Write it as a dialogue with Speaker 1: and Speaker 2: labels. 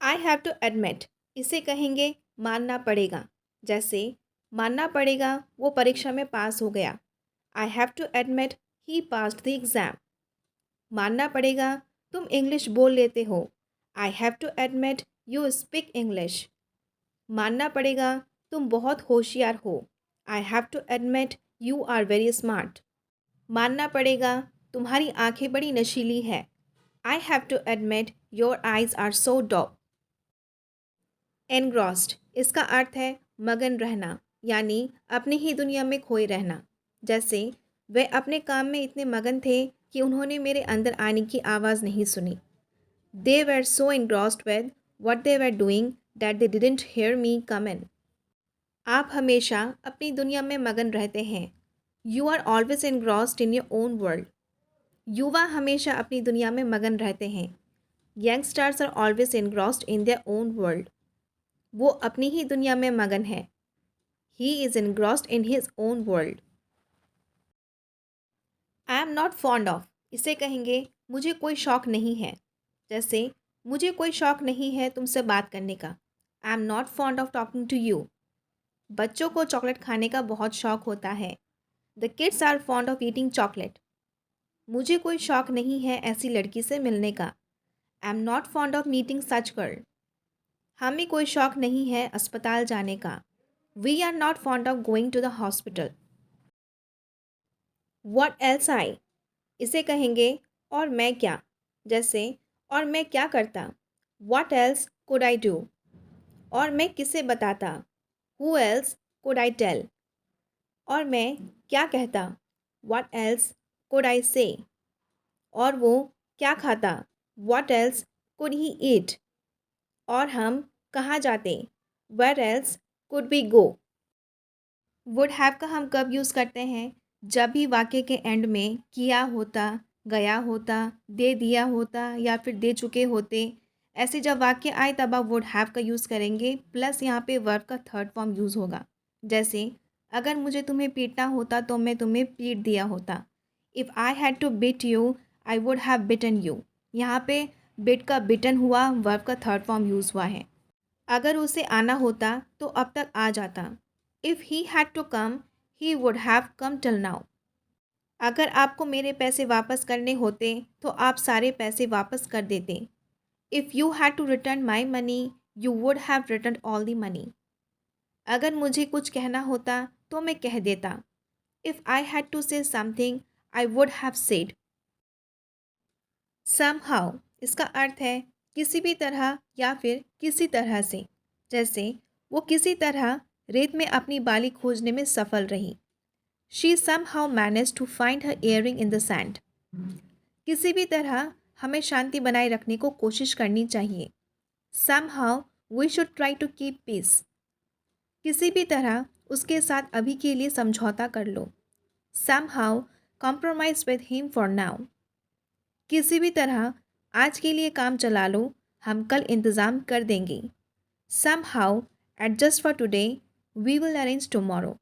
Speaker 1: I have to admit, इसे कहेंगे मानना पड़ेगा। जैसे मानना पड़ेगा वो परीक्षा में पास हो गया। I have to admit he passed the exam. मानना पड़ेगा तुम इंग्लिश बोल लेते हो। I have to admit you speak English. मानना पड़ेगा तुम बहुत होशियार हो। I have to admit you are very smart. मानना पड़ेगा तुम्हारी आंखें बड़ी नशीली है। I have to admit your eyes are so dope. Engrossed, इसका अर्थ है मगन रहना, यानी अपनी ही दुनिया में खोए रहना। जैसे वे अपने काम में इतने मगन थे कि उन्होंने मेरे अंदर आने की आवाज़ नहीं सुनी। दे वर सो engrossed with what they were doing that they didn't hear me come in. आप हमेशा अपनी दुनिया में मगन रहते हैं। You are always engrossed in your own world. युवा हमेशा अपनी दुनिया में मगन रहते हैं। Youngsters are always engrossed in their own world. वो अपनी ही दुनिया में मगन है। He is engrossed in his own world. I am not fond of, इसे कहेंगे मुझे कोई शौक नहीं है। जैसे मुझे कोई शौक नहीं है तुमसे बात करने का। I am not fond of talking to you. बच्चों को चॉकलेट खाने का बहुत शौक होता है। The kids are fond of eating chocolate. मुझे कोई शौक नहीं है ऐसी लड़की से मिलने का। I am not fond of meeting such girl. हमें कोई शौक नहीं है अस्पताल जाने का। We are not fond of going to the hospital. What else I, इसे कहेंगे और मैं क्या। जैसे और मैं क्या करता। What else could I do. और मैं किसे बताता। Who else could I tell. और मैं क्या कहता। वॉट एल्स कुड आई से। और वो क्या खाता। What else could he eat. और हम कहाँ जाते। Where else could we go. Would have का हम कब यूज़ करते हैं, जब भी वाक्य के एंड में किया होता, गया होता, दे दिया होता या फिर दे चुके होते। ऐसे जब वाक्य आए तब आप वुड हैव का यूज़ करेंगे, प्लस यहाँ पे वर्ब का थर्ड फॉर्म यूज़ होगा। जैसे अगर मुझे तुम्हें पीटना होता तो मैं तुम्हें पीट दिया होता। If I had to beat you I would have beaten you. यहाँ पे बिट का बिटन हुआ, वर्ब का थर्ड फॉर्म यूज़ हुआ है। अगर उसे आना होता तो अब तक आ जाता। If he had to come he would have come till now. अगर आपको मेरे पैसे वापस करने होते तो आप सारे पैसे वापस कर देते। If you had to return my money you would have return all the money. अगर मुझे कुछ कहना होता तो मैं कह देता। If I had to say something I would have said. Somehow, इसका अर्थ है किसी भी तरह या फिर किसी तरह से। जैसे वो किसी तरह रेत में अपनी बाली खोजने में सफल रही। She somehow manage to find her earring in the sand. किसी भी तरह हमें शांति बनाए रखने को कोशिश करनी चाहिए। Somehow we should try to keep peace. किसी भी तरह उसके साथ अभी के लिए समझौता कर लो। Somehow compromise with him for now. किसी भी तरह आज के लिए काम चला लो, हम कल इंतज़ाम कर देंगे। Somehow, adjust for today, we will arrange tomorrow.